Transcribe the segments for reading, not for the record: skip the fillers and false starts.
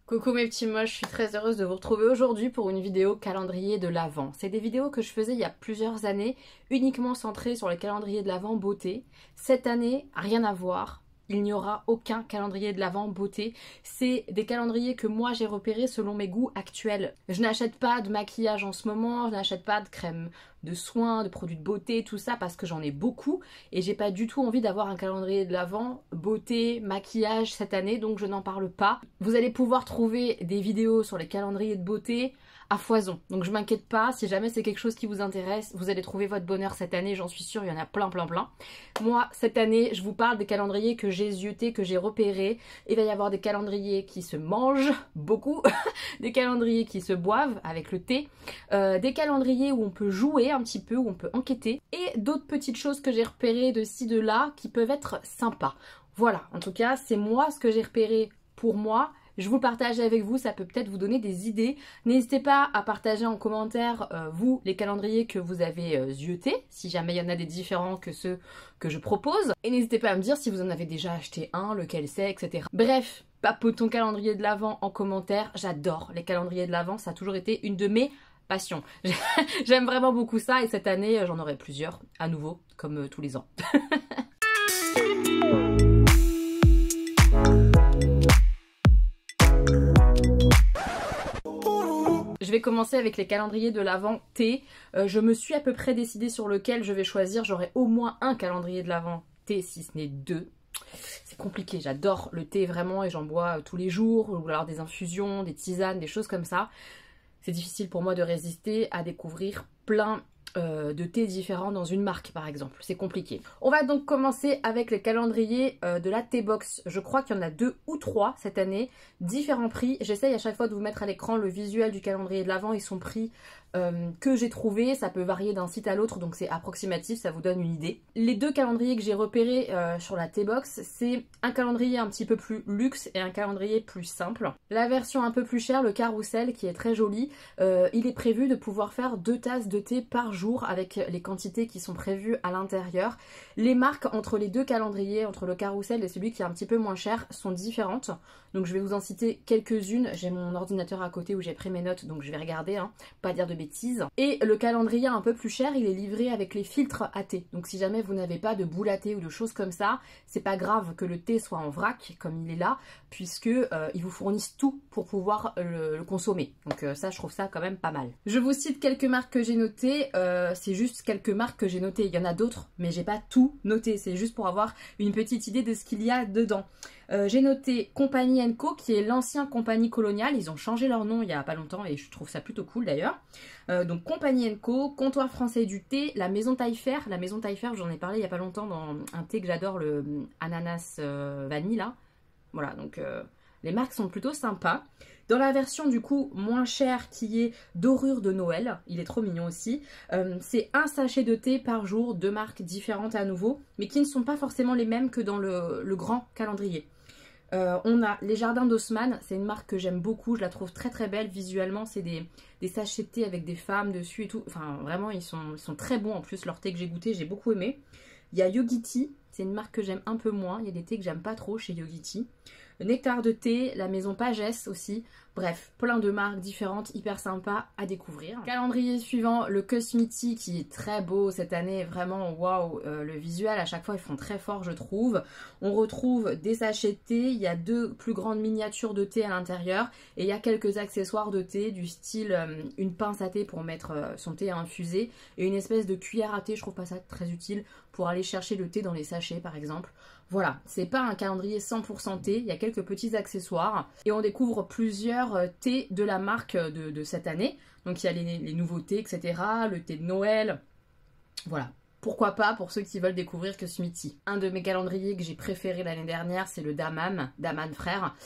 Coucou mes petits moches, je suis très heureuse de vous retrouver aujourd'hui pour une vidéo calendrier de l'Avent. C'est des vidéos que je faisais il y a plusieurs années, uniquement centrées sur les calendriers de l'Avent beauté. Cette année, rien à voir. Il n'y aura aucun calendrier de l'Avent beauté. C'est des calendriers que moi j'ai repérés selon mes goûts actuels. Je n'achète pas de maquillage en ce moment, je n'achète pas de crème de soins, de produits de beauté, tout ça parce que j'en ai beaucoup et j'ai pas du tout envie d'avoir un calendrier de l'Avent beauté, maquillage cette année, donc je n'en parle pas. Vous allez pouvoir trouver des vidéos sur les calendriers de beauté à foison, donc je m'inquiète pas, si jamais c'est quelque chose qui vous intéresse, vous allez trouver votre bonheur cette année, j'en suis sûre, il y en a plein. Moi, cette année, je vous parle des calendriers que j'ai ziotés, que j'ai repérés. Il va y avoir des calendriers qui se mangent, beaucoup, des calendriers qui se boivent avec le thé, des calendriers où on peut jouer un petit peu, où on peut enquêter, et d'autres petites choses que j'ai repérées de ci, de là, qui peuvent être sympas. Voilà, en tout cas, c'est moi ce que j'ai repéré pour moi. Je vous le partage avec vous, ça peut peut-être vous donner des idées. N'hésitez pas à partager en commentaire, vous, les calendriers que vous avez ziotés, si jamais il y en a des différents que ceux que je propose. Et n'hésitez pas à me dire si vous en avez déjà acheté un, lequel c'est, etc. Bref, papote ton calendrier de l'Avent en commentaire. J'adore les calendriers de l'Avent, ça a toujours été une de mes passions. J'aime vraiment beaucoup ça et cette année, j'en aurai plusieurs, à nouveau, comme tous les ans. Je vais commencer avec les calendriers de l'Avent thé. Je me suis à peu près décidée sur lequel je vais choisir. J'aurai au moins un calendrier de l'Avent thé, si ce n'est deux. C'est compliqué, j'adore le thé vraiment et j'en bois tous les jours, ou alors des infusions, des tisanes, des choses comme ça. C'est difficile pour moi de résister à découvrir plein de thés différents dans une marque par exemple, c'est compliqué. On va donc commencer avec les calendriers de la T-Box. Je crois qu'il y en a 2 ou 3 cette année, différents prix. J'essaye à chaque fois de vous mettre à l'écran le visuel du calendrier de l'Avent et son prix que j'ai trouvé. Ça peut varier d'un site à l'autre, donc c'est approximatif, ça vous donne une idée. Les 2 calendriers que j'ai repérés sur la T-Box, c'est un calendrier un petit peu plus luxe et un calendrier plus simple. La version un peu plus chère, le carrousel, qui est très joli, il est prévu de pouvoir faire 2 tasses de thé par jour avec les quantités qui sont prévues à l'intérieur. Les marques entre les 2 calendriers, entre le carrousel et celui qui est un petit peu moins cher, sont différentes. Donc je vais vous en citer quelques-unes. J'ai mon ordinateur à côté où j'ai pris mes notes, donc je vais regarder, hein, pas dire de bêtises. Et le calendrier un peu plus cher, il est livré avec les filtres à thé. Donc si jamais vous n'avez pas de boule à thé ou de choses comme ça, c'est pas grave que le thé soit en vrac comme il est là, puisque ils vous fournissent tout pour pouvoir le consommer. Donc ça, je trouve ça quand même pas mal. Je vous cite quelques marques que j'ai notées. C'est juste quelques marques que j'ai notées. Il y en a d'autres, mais j'ai pas tout noté. C'est juste pour avoir une petite idée de ce qu'il y a dedans. J'ai noté Compagnie Co, qui est l'ancien Compagnie Coloniale. Ils ont changé leur nom il y a pas longtemps et je trouve ça plutôt cool d'ailleurs. Donc Compagnie Co, Comptoir Français du Thé, la Maison Taillefer. La Maison Taillefer, j'en ai parlé il y a pas longtemps dans un thé que j'adore, le ananas vanille là. Voilà, donc les marques sont plutôt sympas. Dans la version du coup moins chère qui est Dorure de Noël, il est trop mignon aussi, c'est un sachet de thé par jour, 2 marques différentes à nouveau, mais qui ne sont pas forcément les mêmes que dans le grand calendrier. On a les Jardins d'Haussmann, c'est une marque que j'aime beaucoup, je la trouve très très belle visuellement, c'est des sachets de thé avec des femmes dessus et tout, enfin vraiment ils sont très bons en plus, leur thé que j'ai goûté, j'ai beaucoup aimé. Il y a Yogi Tea, c'est une marque que j'aime un peu moins, il y a des thés que j'aime pas trop chez Yogi Tea. Nectar de thé, la maison Pagès aussi, bref, plein de marques différentes, hyper sympas à découvrir. Calendrier suivant, le Cosmiti qui est très beau cette année, vraiment waouh, le visuel à chaque fois ils font très fort je trouve. On retrouve des sachets de thé, il y a 2 plus grandes miniatures de thé à l'intérieur et il y a quelques accessoires de thé du style une pince à thé pour mettre son thé à infuser et une espèce de cuillère à thé, je trouve pas ça très utile pour aller chercher le thé dans les sachets par exemple. Voilà, c'est pas un calendrier 100% thé, il y a quelques petits accessoires et on découvre plusieurs thés de la marque de cette année. Donc il y a les nouveautés, etc. Le thé de Noël, voilà. Pourquoi pas pour ceux qui veulent découvrir Cosmiti. Un de mes calendriers que j'ai préféré l'année dernière, c'est le Daman Frère.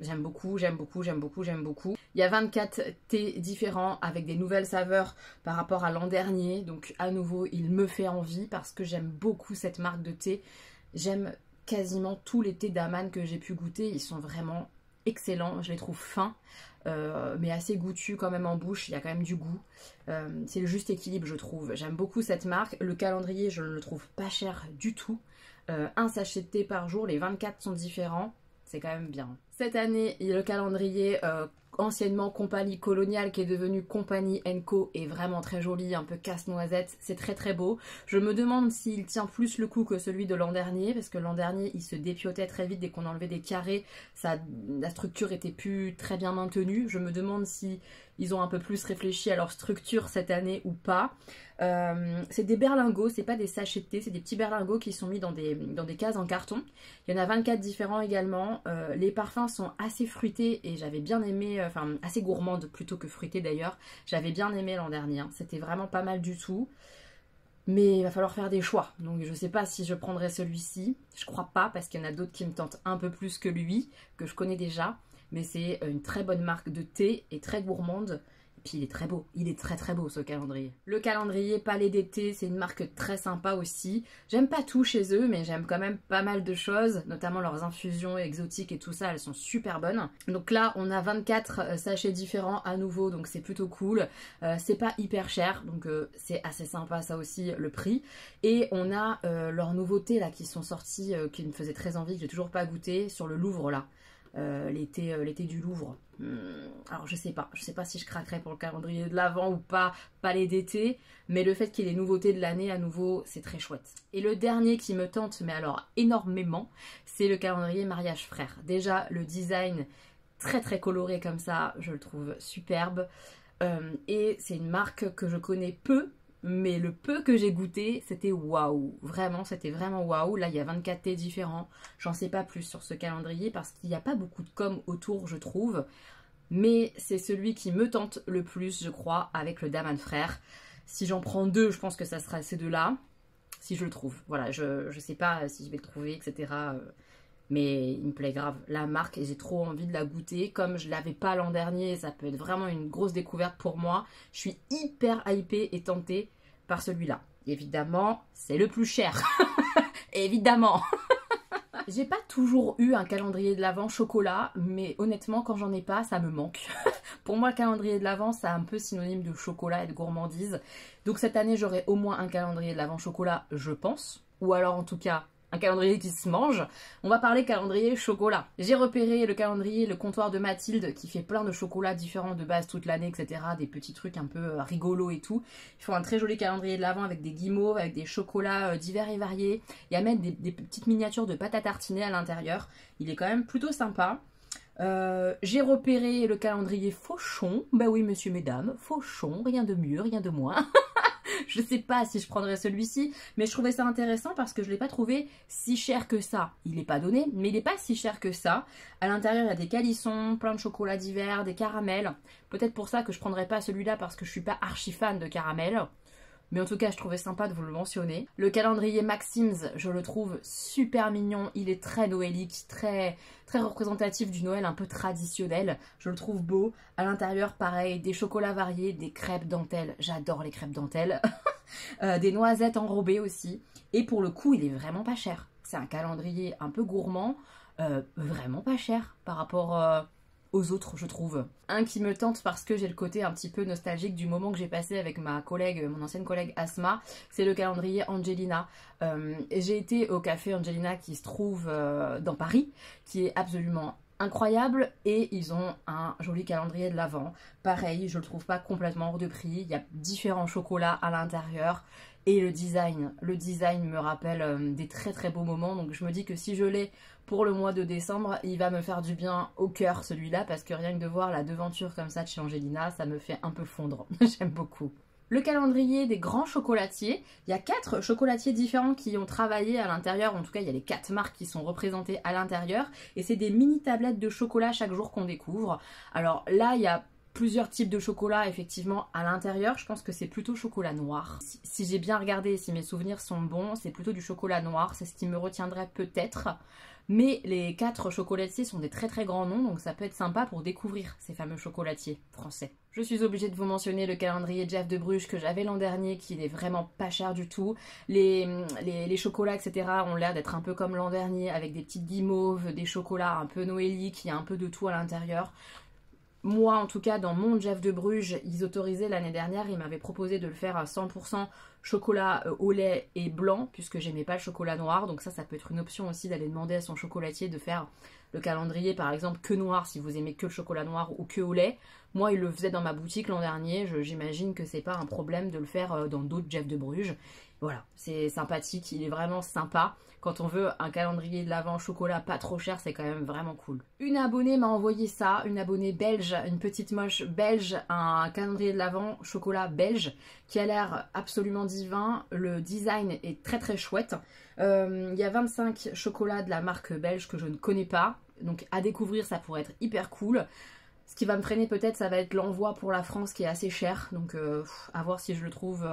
J'aime beaucoup. Il y a 24 thés différents avec des nouvelles saveurs par rapport à l'an dernier. Donc à nouveau, il me fait envie parce que j'aime beaucoup cette marque de thé. J'aime quasiment tous les thés d'Aman que j'ai pu goûter. Ils sont vraiment excellents. Je les trouve fins, mais assez goûtus quand même en bouche. Il y a quand même du goût. C'est le juste équilibre, je trouve. J'aime beaucoup cette marque. Le calendrier, je ne le trouve pas cher du tout. Un sachet de thé par jour. Les 24 sont différents. c'est quand même bien. Cette année, il y a le calendrier anciennement Compagnie Coloniale qui est devenu Compagnie Co est vraiment très joli, un peu casse-noisette, c'est très très beau. Je me demande s'il tient plus le coup que celui de l'an dernier, parce que l'an dernier il se dépiotait très vite dès qu'on enlevait des carrés, la structure était plus très bien maintenue. Je me demande si ils ont un peu plus réfléchi à leur structure cette année ou pas. C'est des berlingots, c'est pas des sachets de thé, c'est des petits berlingots qui sont mis dans des cases en carton. Il y en a 24 différents également. Les parfums sont assez fruités et j'avais bien aimé, enfin assez gourmandes plutôt que fruitées d'ailleurs. J'avais bien aimé l'an dernier, hein. C'était vraiment pas mal du tout. Mais il va falloir faire des choix. Donc je sais pas si je prendrai celui-ci. Je crois pas parce qu'il y en a d'autres qui me tentent un peu plus que lui, que je connais déjà. Mais c'est une très bonne marque de thé et très gourmande. Et puis il est très beau, il est très très beau ce calendrier. Le calendrier Palais d'été, c'est une marque très sympa aussi. J'aime pas tout chez eux, mais j'aime quand même pas mal de choses, notamment leurs infusions exotiques et tout ça, elles sont super bonnes. Donc là, on a 24 sachets différents à nouveau, donc c'est plutôt cool. C'est pas hyper cher, donc c'est assez sympa ça aussi, le prix. Et on a leurs nouveautés là qui sont sorties, qui me faisaient très envie, que j'ai toujours pas goûté, sur le Louvre là. L'été du Louvre. Alors je sais pas si je craquerai pour le calendrier de l'Avent ou pas, Palais d'été, mais le fait qu'il y ait les nouveautés de l'année à nouveau, c'est très chouette. Et le dernier qui me tente, mais alors énormément, c'est le calendrier Mariage Frères. Déjà le design très très coloré comme ça, je le trouve superbe, et c'est une marque que je connais peu, mais le peu que j'ai goûté, c'était waouh. Vraiment, c'était vraiment waouh. Là, il y a 24 thés différents. J'en sais pas plus sur ce calendrier parce qu'il n'y a pas beaucoup de com autour, je trouve. Mais c'est celui qui me tente le plus, je crois, avec le Daman Frère. Si j'en prends deux, je pense que ça sera ces deux-là. Si je le trouve. Voilà, je sais pas si je vais le trouver, etc. Mais il me plaît grave la marque et j'ai trop envie de la goûter. Comme je l'avais pas l'an dernier, ça peut être vraiment une grosse découverte pour moi. Je suis hyper hypée et tentée par celui-là. Évidemment, c'est le plus cher. Évidemment. J'ai pas toujours eu un calendrier de l'Avent chocolat, mais honnêtement, quand j'en ai pas, ça me manque. Pour moi, le calendrier de l'Avent, c'est un peu synonyme de chocolat et de gourmandise. Donc cette année, j'aurai au moins un calendrier de l'Avent chocolat, je pense. Ou alors, en tout cas, un calendrier qui se mange. On va parler calendrier chocolat. J'ai repéré le calendrier, le comptoir de Mathilde, qui fait plein de chocolats différents de base toute l'année, etc. Des petits trucs un peu rigolos et tout. Ils font un très joli calendrier de l'Avent avec des guimauves, avec des chocolats divers et variés. Il y a même des petites miniatures de pâte à tartiner à l'intérieur. Il est quand même plutôt sympa. J'ai repéré le calendrier Fauchon. Bah oui, monsieur, mesdames, Fauchon, rien de mieux, rien de moins. Je sais pas si je prendrais celui-ci, mais je trouvais ça intéressant parce que je l'ai pas trouvé si cher que ça. Il n'est pas donné, mais il n'est pas si cher que ça. À l'intérieur, il y a des calissons, plein de chocolats divers, des caramels. Peut-être pour ça que je prendrais pas celui-là parce que je suis pas archi fan de caramel. Mais en tout cas, je trouvais sympa de vous le mentionner. Le calendrier Maxim's, je le trouve super mignon. Il est très noélique, très représentatif du Noël un peu traditionnel. Je le trouve beau. À l'intérieur, pareil, des chocolats variés, des crêpes dentelles. J'adore les crêpes dentelles. Des noisettes enrobées aussi. Et pour le coup, il est vraiment pas cher. C'est un calendrier un peu gourmand, vraiment pas cher par rapport aux autres, je trouve. Un qui me tente parce que j'ai le côté un petit peu nostalgique du moment que j'ai passé avec ma collègue, mon ancienne collègue Asma, c'est le calendrier Angelina. J'ai été au café Angelina qui se trouve dans Paris, qui est absolument incroyable, et ils ont un joli calendrier de l'Avent. Pareil, je le trouve pas complètement hors de prix, il y a différents chocolats à l'intérieur. Et le design me rappelle des très beaux moments, donc je me dis que si je l'ai pour le mois de décembre, il va me faire du bien au cœur celui-là, parce que rien que de voir la devanture comme ça de chez Angelina, ça me fait un peu fondre, j'aime beaucoup. Le calendrier des grands chocolatiers, il y a 4 chocolatiers différents qui ont travaillé à l'intérieur, en tout cas il y a les 4 marques qui sont représentées à l'intérieur, et c'est des mini tablettes de chocolat chaque jour qu'on découvre. Alors là, il y a plusieurs types de chocolat effectivement à l'intérieur. Je pense que c'est plutôt chocolat noir. Si j'ai bien regardé, si mes souvenirs sont bons, c'est plutôt du chocolat noir. C'est ce qui me retiendrait peut-être. Mais les 4 chocolatiers sont des très grands noms, donc ça peut être sympa pour découvrir ces fameux chocolatiers français. Je suis obligée de vous mentionner le calendrier Jeff de Bruges que j'avais l'an dernier, qui n'est vraiment pas cher du tout. Les chocolats, etc. ont l'air d'être un peu comme l'an dernier, avec des petites guimauves, des chocolats un peu noéliques, il y a un peu de tout à l'intérieur. Moi, en tout cas, dans mon Jeff de Bruges, ils autorisaient l'année dernière, ils m'avaient proposé de le faire à 100% chocolat au lait et blanc, puisque j'aimais pas le chocolat noir. Donc ça peut être une option aussi d'aller demander à son chocolatier de faire le calendrier par exemple que noir si vous aimez que le chocolat noir ou que au lait. Moi il le faisait dans ma boutique l'an dernier, j'imagine que c'est pas un problème de le faire dans d'autres Jeff de Bruges. Voilà, c'est sympathique, il est vraiment sympa. Quand on veut un calendrier de l'Avent chocolat pas trop cher, c'est quand même vraiment cool. Une abonnée m'a envoyé ça, une abonnée belge, une petite moche belge, un calendrier de l'Avent chocolat belge qui a l'air absolument divin. Le design est très très chouette. Il y a 25 chocolats de la marque belge que je ne connais pas, donc à découvrir, ça pourrait être hyper cool. Ce qui va me freiner peut-être, ça va être l'envoi pour la France qui est assez cher, donc à voir si je le trouve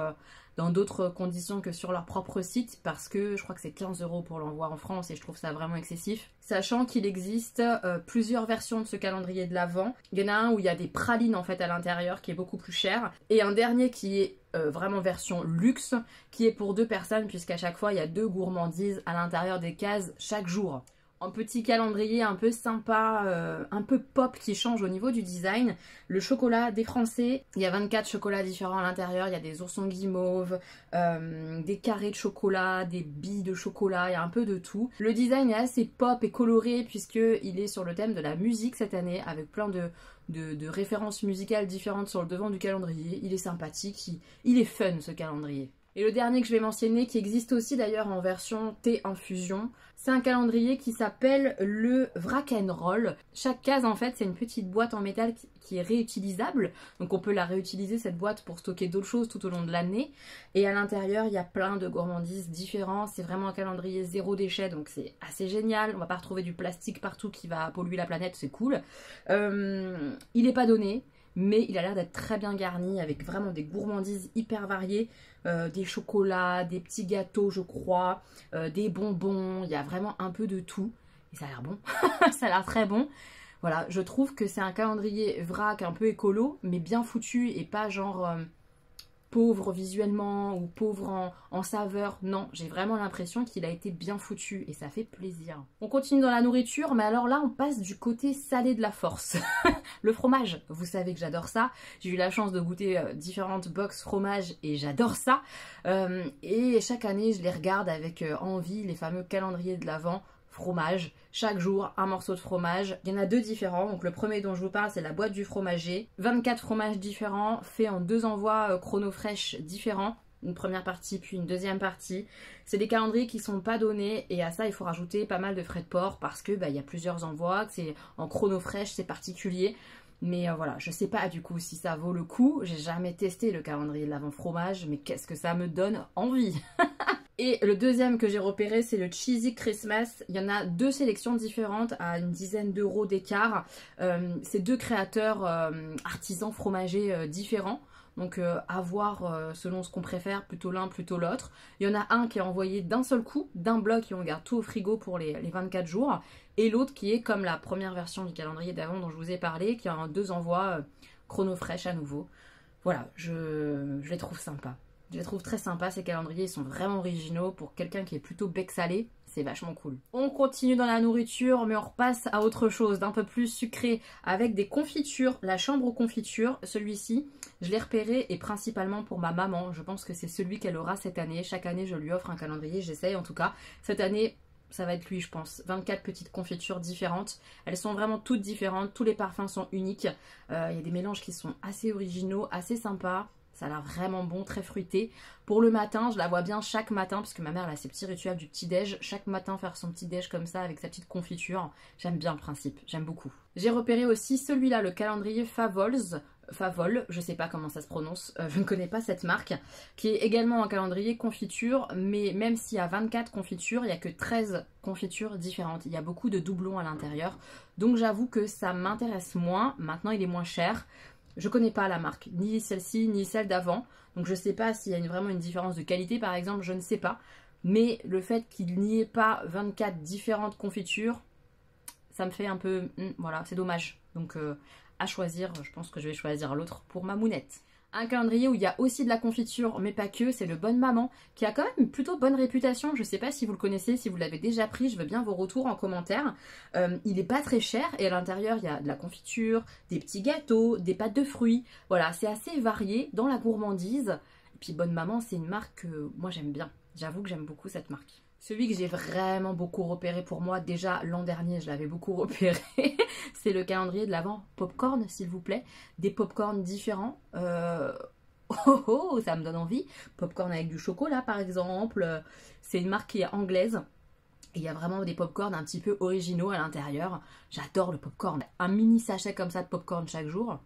dans d'autres conditions que sur leur propre site, parce que je crois que c'est 15 € pour l'envoi en France et je trouve ça vraiment excessif. Sachant qu'il existe plusieurs versions de ce calendrier de l'Avent. Il y en a un où il y a des pralines en fait à l'intérieur qui est beaucoup plus cher, et un dernier qui est vraiment version luxe, qui est pour 2 personnes, puisqu'à chaque fois il y a 2 gourmandises à l'intérieur des cases chaque jour. Un petit calendrier un peu sympa, un peu pop qui change au niveau du design. Le chocolat des Français, il y a 24 chocolats différents à l'intérieur, il y a des oursons guimauves, des carrés de chocolat, des billes de chocolat, il y a un peu de tout. Le design est assez pop et coloré puisqu'il est sur le thème de la musique cette année, avec plein de références musicales différentes sur le devant du calendrier. Il est sympathique, il est fun ce calendrier. Et le dernier que je vais mentionner, qui existe aussi d'ailleurs en version thé infusion, c'est un calendrier qui s'appelle le Wrack-'n-Roll. Chaque case en fait c'est une petite boîte en métal qui est réutilisable, donc on peut la réutiliser cette boîte pour stocker d'autres choses tout au long de l'année. Et à l'intérieur il y a plein de gourmandises différents, c'est vraiment un calendrier zéro déchet, donc c'est assez génial. On va pas retrouver du plastique partout qui va polluer la planète, c'est cool. Il n'est pas donné, mais il a l'air d'être très bien garni avec vraiment des gourmandises hyper variées, des chocolats, des petits gâteaux je crois, des bonbons, il y a vraiment un peu de tout et ça a l'air bon, ça a l'air très bon. Voilà, je trouve que c'est un calendrier vrac un peu écolo mais bien foutu et pas genre pauvre visuellement ou pauvre en saveur. Non, j'ai vraiment l'impression qu'il a été bien foutu et ça fait plaisir. On continue dans la nourriture, mais alors là on passe du côté salé de la force. Le fromage, vous savez que j'adore ça. J'ai eu la chance de goûter différentes box fromage et j'adore ça. Et chaque année je les regarde avec envie, les fameux calendriers de l'Avent fromage. Chaque jour, un morceau de fromage. Il y en a 2 différents. Donc le premier dont je vous parle, c'est la boîte du fromager. 24 fromages différents, faits en 2 envois chronofresh différents. Une première partie, puis une deuxième partie. C'est des calendriers qui sont pas donnés. Et à ça, il faut rajouter pas mal de frais de port parce que il y a plusieurs envois. C'est en chronofresh, c'est particulier. Mais voilà, je sais pas du coup si ça vaut le coup. J'ai jamais testé le calendrier de l'Avent fromage, mais qu'est-ce que ça me donne envie. Et le deuxième que j'ai repéré, c'est le Cheesy Christmas. Il y en a 2 sélections différentes à une dizaine d'euros d'écart. C'est 2 créateurs artisans fromagers différents. Donc à voir selon ce qu'on préfère, plutôt l'un, plutôt l'autre. Il y en a un qui est envoyé d'un seul coup, d'un bloc, et on garde tout au frigo pour les 24 jours. Et l'autre qui est comme la première version du calendrier d'Avent dont je vous ai parlé, qui a 2 envois chronofresh à nouveau. Voilà, je les trouve sympas. Je les trouve très sympas, ces calendriers, ils sont vraiment originaux. Pour quelqu'un qui est plutôt bec salé, c'est vachement cool. On continue dans la nourriture, mais on repasse à autre chose, d'un peu plus sucré, avec des confitures. La chambre aux confitures, celui-ci, je l'ai repéré, et principalement pour ma maman. Je pense que c'est celui qu'elle aura cette année. Chaque année, je lui offre un calendrier, j'essaye en tout cas. Cette année, ça va être lui, je pense. 24 petites confitures différentes. Elles sont vraiment toutes différentes, tous les parfums sont uniques. Il y a des mélanges qui sont assez originaux, assez sympas. Ça a l'air vraiment bon, très fruité. Pour le matin, je la vois bien chaque matin, parce que ma mère elle a ses petits rituels du petit-déj. Chaque matin faire son petit-déj comme ça, avec sa petite confiture. J'aime bien le principe, j'aime beaucoup. J'ai repéré aussi celui-là, le calendrier Favol, je sais pas comment ça se prononce, je ne connais pas cette marque, qui est également un calendrier confiture, mais même s'il y a 24 confitures, il n'y a que 13 confitures différentes. Il y a beaucoup de doublons à l'intérieur, donc j'avoue que ça m'intéresse moins. Maintenant, il est moins cher. Je connais pas la marque, ni celle-ci, ni celle d'avant. Donc je sais pas s'il y a vraiment une différence de qualité par exemple, je ne sais pas. Mais le fait qu'il n'y ait pas 24 différentes confitures, ça me fait un peu... voilà, c'est dommage. Donc à choisir, je pense que je vais choisir l'autre pour ma mounette. Un calendrier où il y a aussi de la confiture, mais pas que, c'est le Bonne Maman, qui a quand même une plutôt bonne réputation. Je sais pas si vous le connaissez, si vous l'avez déjà pris, je veux bien vos retours en commentaire. Il est pas très cher, et à l'intérieur, il y a de la confiture, des petits gâteaux, des pâtes de fruits. Voilà, c'est assez varié dans la gourmandise. Puis Bonne Maman, c'est une marque que moi j'aime bien. J'avoue que j'aime beaucoup cette marque. Celui que j'ai vraiment beaucoup repéré pour moi, déjà l'an dernier je l'avais beaucoup repéré, c'est le calendrier de l'Avent Popcorn, s'il vous plaît. Des popcorn différents. Oh, oh, ça me donne envie. Popcorn avec du chocolat par exemple. C'est une marque qui est anglaise. Et il y a vraiment des popcorn un petit peu originaux à l'intérieur. J'adore le popcorn. Un mini sachet comme ça de popcorn chaque jour.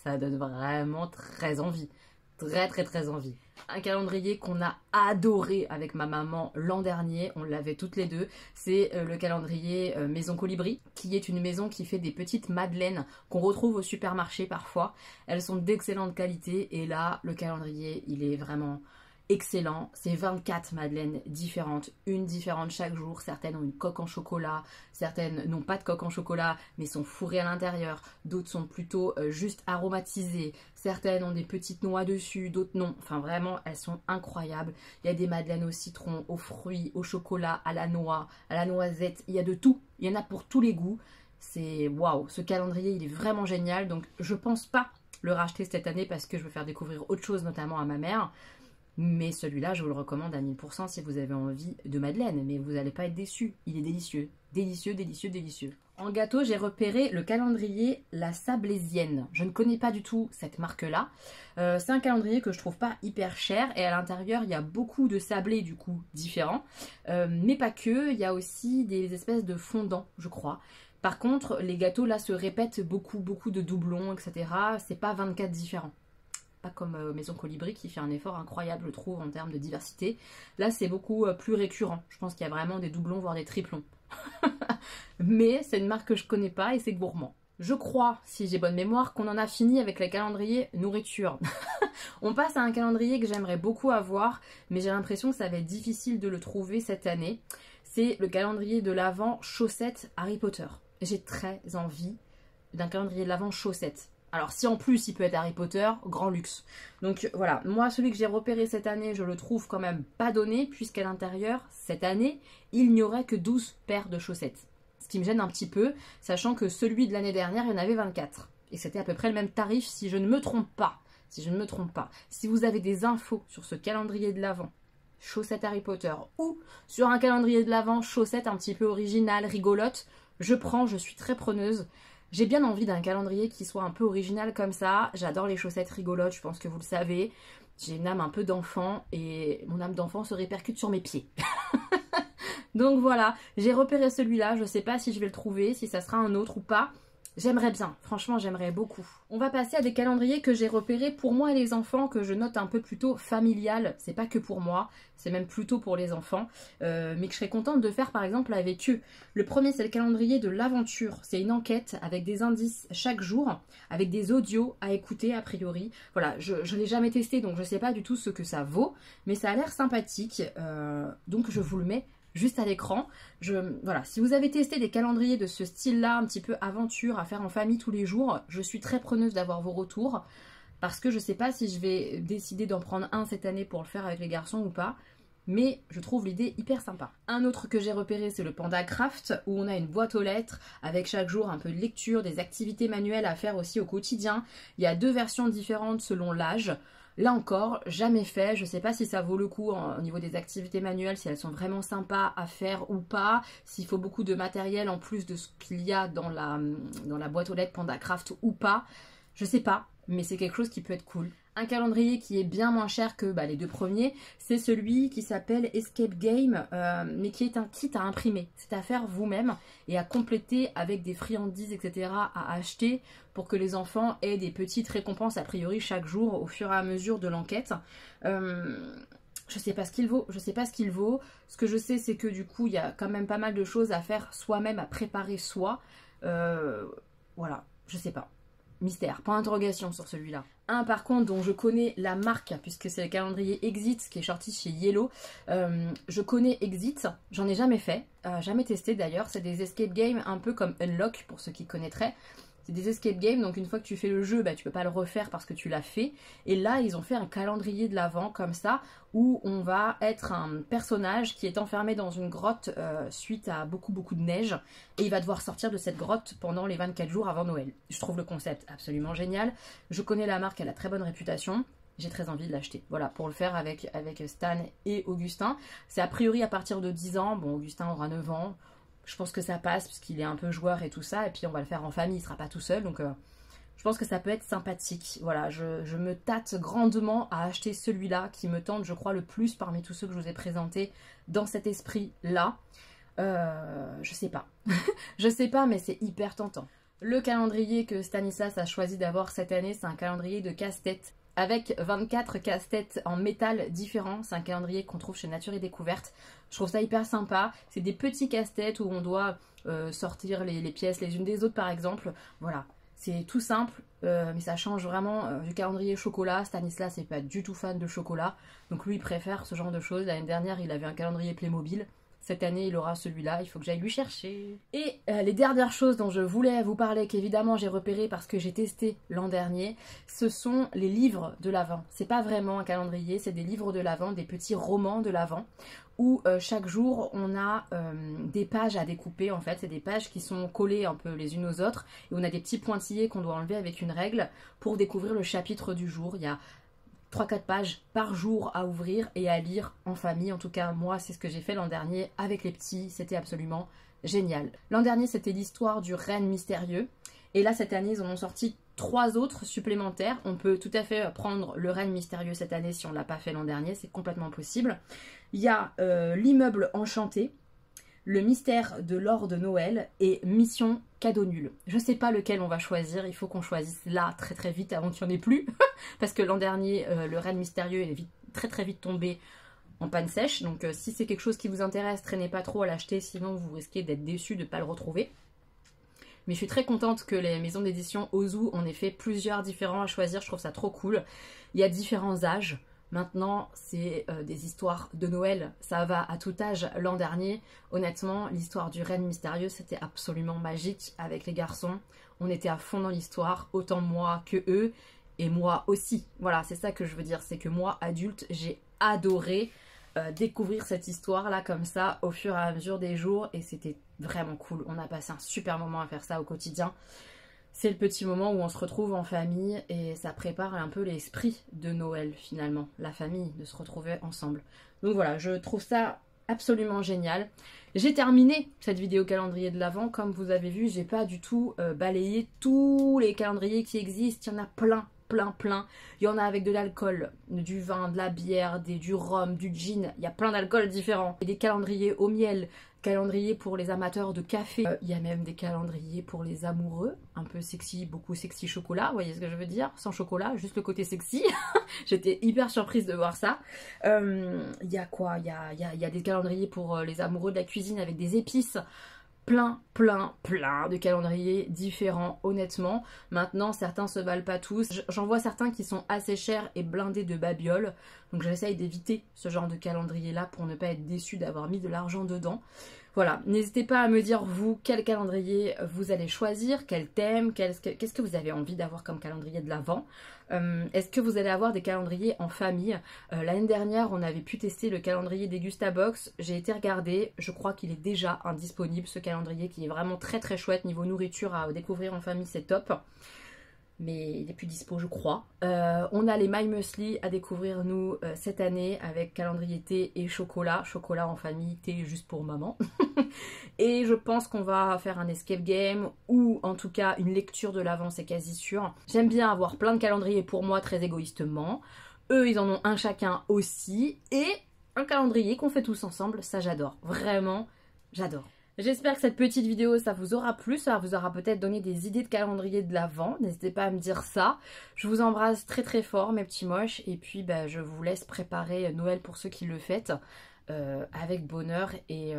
Ça donne vraiment très envie. Très très très envie. Un calendrier qu'on a adoré avec ma maman l'an dernier, on l'avait toutes les deux, c'est le calendrier Maison Colibri, qui est une maison qui fait des petites madeleines qu'on retrouve au supermarché parfois. Elles sont d'excellente qualité et là, le calendrier, il est vraiment excellent. C'est 24 madeleines différentes, une différente chaque jour. Certaines ont une coque en chocolat, certaines n'ont pas de coque en chocolat mais sont fourrées à l'intérieur, d'autres sont plutôt juste aromatisées, certaines ont des petites noix dessus, d'autres non. Enfin vraiment, elles sont incroyables. Il y a des madeleines au citron, aux fruits, au chocolat, à la noix, à la noisette, il y a de tout, il y en a pour tous les goûts. C'est waouh, ce calendrier il est vraiment génial, donc je pense pas le racheter cette année parce que je veux faire découvrir autre chose, notamment à ma mère. Mais celui-là, je vous le recommande à 1000% si vous avez envie de madeleine. Mais vous n'allez pas être déçus. Il est délicieux. Délicieux, délicieux, délicieux. En gâteau, j'ai repéré le calendrier La Sablésienne. Je ne connais pas du tout cette marque-là. C'est un calendrier que je trouve pas hyper cher. Et à l'intérieur, il y a beaucoup de sablés, du coup, différents. Mais pas que. Il y a aussi des espèces de fondants, je crois. Par contre, les gâteaux, là, se répètent beaucoup, beaucoup de doublons, etc. C'est pas 24 différents. Pas comme Maison Colibri qui fait un effort incroyable, je trouve, en termes de diversité. Là, c'est beaucoup plus récurrent. Je pense qu'il y a vraiment des doublons, voire des triplons. Mais c'est une marque que je connais pas et c'est gourmand. Je crois, si j'ai bonne mémoire, qu'on en a fini avec le calendrier nourriture. On passe à un calendrier que j'aimerais beaucoup avoir, mais j'ai l'impression que ça va être difficile de le trouver cette année. C'est le calendrier de l'Avent chaussettes Harry Potter. J'ai très envie d'un calendrier de l'Avent chaussettes. Alors si en plus il peut être Harry Potter, grand luxe. Donc voilà, moi celui que j'ai repéré cette année, je le trouve quand même pas donné, puisqu'à l'intérieur, cette année, il n'y aurait que 12 paires de chaussettes. Ce qui me gêne un petit peu, sachant que celui de l'année dernière, il y en avait 24. Et c'était à peu près le même tarif si je ne me trompe pas. Si je ne me trompe pas. Si vous avez des infos sur ce calendrier de l'Avent, chaussettes Harry Potter, ou sur un calendrier de l'Avent, chaussettes un petit peu originales, rigolotes, je prends, je suis très preneuse. J'ai bien envie d'un calendrier qui soit un peu original comme ça. J'adore les chaussettes rigolotes, je pense que vous le savez. J'ai une âme un peu d'enfant et mon âme d'enfant se répercute sur mes pieds. Donc voilà, j'ai repéré celui-là. Je ne sais pas si je vais le trouver, si ça sera un autre ou pas. J'aimerais bien, franchement j'aimerais beaucoup. On va passer à des calendriers que j'ai repérés pour moi et les enfants, que je note un peu plutôt familial. C'est pas que pour moi, c'est même plutôt pour les enfants, mais que je serais contente de faire par exemple avec eux. Le premier, c'est le calendrier de l'aventure. C'est une enquête avec des indices chaque jour, avec des audios à écouter a priori. Voilà, je ne l'ai jamais testé, donc je sais pas du tout ce que ça vaut, mais ça a l'air sympathique, donc je vous le mets juste à l'écran. Voilà, si vous avez testé des calendriers de ce style-là, un petit peu aventure, à faire en famille tous les jours, je suis très preneuse d'avoir vos retours, parce que je sais pas si je vais décider d'en prendre un cette année pour le faire avec les garçons ou pas, mais je trouve l'idée hyper sympa. Un autre que j'ai repéré, c'est le Panda Craft, où on a une boîte aux lettres, avec chaque jour un peu de lecture, des activités manuelles à faire aussi au quotidien. Il y a 2 versions différentes selon l'âge. Là encore, jamais fait, je sais pas si ça vaut le coup au niveau des activités manuelles, si elles sont vraiment sympas à faire ou pas, s'il faut beaucoup de matériel en plus de ce qu'il y a dans la boîte aux lettres Panda Craft ou pas, je sais pas, mais c'est quelque chose qui peut être cool. Un calendrier qui est bien moins cher que les 2 premiers, c'est celui qui s'appelle Escape Game, mais qui est un kit à imprimer. C'est à faire vous-même et à compléter avec des friandises, etc. à acheter pour que les enfants aient des petites récompenses a priori chaque jour au fur et à mesure de l'enquête. Je sais pas ce qu'il vaut, Ce que je sais, c'est que du coup, il y a quand même pas mal de choses à faire soi-même, à préparer soi. Voilà, je sais pas. Mystère, point d'interrogation sur celui-là. Un par contre dont je connais la marque, puisque c'est le calendrier Exit qui est sorti chez Yellow. Je connais Exit, j'en ai jamais fait, jamais testé d'ailleurs. C'est des escape games un peu comme Unlock pour ceux qui connaîtraient. C'est des escape games, donc une fois que tu fais le jeu, bah, tu peux pas le refaire parce que tu l'as fait. Et là, ils ont fait un calendrier de l'Avent comme ça, où on va être un personnage qui est enfermé dans une grotte suite à beaucoup de neige. Et il va devoir sortir de cette grotte pendant les 24 jours avant Noël. Je trouve le concept absolument génial. Je connais la marque, elle a très bonne réputation. J'ai très envie de l'acheter. Voilà, pour le faire avec Stan et Augustin. C'est a priori à partir de 10 ans. Bon, Augustin aura 9 ans. Je pense que ça passe puisqu'il est un peu joueur et tout ça. Et puis on va le faire en famille, il sera pas tout seul. Donc je pense que ça peut être sympathique. Voilà, je me tâte grandement à acheter celui-là qui me tente, je crois, le plus parmi tous ceux que je vous ai présentés dans cet esprit-là. Je sais pas. Je sais pas, mais c'est hyper tentant. Le calendrier que Stanislas a choisi d'avoir cette année, c'est un calendrier de casse-tête avec 24 casse-têtes en métal différents. C'est un calendrier qu'on trouve chez Nature et Découverte. Je trouve ça hyper sympa. C'est des petits casse-têtes où on doit sortir les pièces les unes des autres par exemple. Voilà, c'est tout simple, mais ça change vraiment du calendrier chocolat. Stanislas n'est pas du tout fan de chocolat, donc lui il préfère ce genre de choses. L'année dernière il avait un calendrier Playmobil. Cette année, il aura celui-là, il faut que j'aille lui chercher. Et les dernières choses dont je voulais vous parler, qu'évidemment j'ai repéré parce que j'ai testé l'an dernier, ce sont les livres de l'Avent. C'est pas vraiment un calendrier, c'est des livres de l'Avent, des petits romans de l'Avent, où chaque jour on a des pages à découper en fait. C'est des pages qui sont collées un peu les unes aux autres, et on a des petits pointillés qu'on doit enlever avec une règle pour découvrir le chapitre du jour. Il y a 3-4 pages par jour à ouvrir et à lire en famille. En tout cas, moi, c'est ce que j'ai fait l'an dernier avec les petits. C'était absolument génial. L'an dernier, c'était l'histoire du renne mystérieux. Et là, cette année, ils en ont sorti 3 autres supplémentaires. On peut tout à fait prendre le renne mystérieux cette année si on ne l'a pas fait l'an dernier. C'est complètement possible. Il y a l'immeuble enchanté, le mystère de l'or de Noël et mission cadeau nul. Je sais pas lequel on va choisir, il faut qu'on choisisse là très vite avant qu'il n'y en ait plus. Parce que l'an dernier, le renne mystérieux est très vite tombé en panne sèche. Donc si c'est quelque chose qui vous intéresse, traînez pas trop à l'acheter, sinon vous risquez d'être déçu de ne pas le retrouver. Mais je suis très contente que les maisons d'édition Ozu en aient fait plusieurs différents à choisir, je trouve ça trop cool. Il y a différents âges. Maintenant, c'est des histoires de Noël, ça va à tout âge. L'an dernier, honnêtement, l'histoire du renne mystérieux, c'était absolument magique avec les garçons. On était à fond dans l'histoire, autant moi que eux, et moi aussi. Voilà, c'est ça que je veux dire, c'est que moi, adulte, j'ai adoré découvrir cette histoire-là comme ça, au fur et à mesure des jours, et c'était vraiment cool. On a passé un super moment à faire ça au quotidien. C'est le petit moment où on se retrouve en famille et ça prépare un peu l'esprit de Noël finalement, la famille, de se retrouver ensemble. Donc voilà, je trouve ça absolument génial. J'ai terminé cette vidéo calendrier de l'Avent. Comme vous avez vu, j'ai pas du tout balayé tous les calendriers qui existent. Il y en a plein. Il y en a avec de l'alcool, du vin, de la bière, du rhum, du gin. Il y a plein d'alcools différents. Et des calendriers au miel, calendriers pour les amateurs de café. Il y a même des calendriers pour les amoureux, un peu sexy, beaucoup sexy chocolat. Vous voyez ce que je veux dire? Sans chocolat, juste le côté sexy. J'étais hyper surprise de voir ça. Il y a quoi? Il y a des calendriers pour les amoureux de la cuisine avec des épices. Plein de calendriers différents, honnêtement. Maintenant, certains se valent pas tous. J'en vois certains qui sont assez chers et blindés de babioles. Donc j'essaye d'éviter ce genre de calendrier-là pour ne pas être déçu d'avoir mis de l'argent dedans. Voilà, n'hésitez pas à me dire, vous, quel calendrier vous allez choisir, quel thème, qu'est-ce que vous avez envie d'avoir comme calendrier de l'Avent. Est-ce que vous allez avoir des calendriers en famille? L'année dernière, on avait pu tester le calendrier Degustabox. J'ai été regarder, je crois qu'il est déjà indisponible, ce calendrier qui est vraiment très chouette. Niveau nourriture à découvrir en famille, c'est top. Mais il n'est plus dispo, je crois. On a les My Muesli à découvrir, nous, cette année, avec calendrier thé et chocolat. Chocolat en famille, thé juste pour maman. Et je pense qu'on va faire un escape game, ou en tout cas une lecture de l'Avent, c'est quasi sûr. J'aime bien avoir plein de calendriers pour moi, très égoïstement. Eux, ils en ont un chacun aussi. Et un calendrier qu'on fait tous ensemble, ça j'adore. Vraiment, j'adore. J'espère que cette petite vidéo, ça vous aura plu, ça vous aura peut-être donné des idées de calendrier de l'Avent. N'hésitez pas à me dire ça. Je vous embrasse très fort, mes petits moches. Et puis, je vous laisse préparer Noël pour ceux qui le fêtent avec bonheur et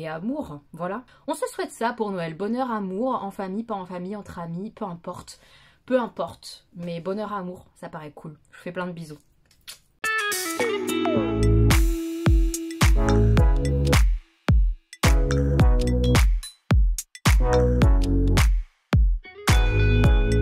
amour. Voilà. On se souhaite ça pour Noël. Bonheur, amour, en famille, pas en famille, entre amis, peu importe. Peu importe. Mais bonheur, amour, ça paraît cool. Je vous fais plein de bisous.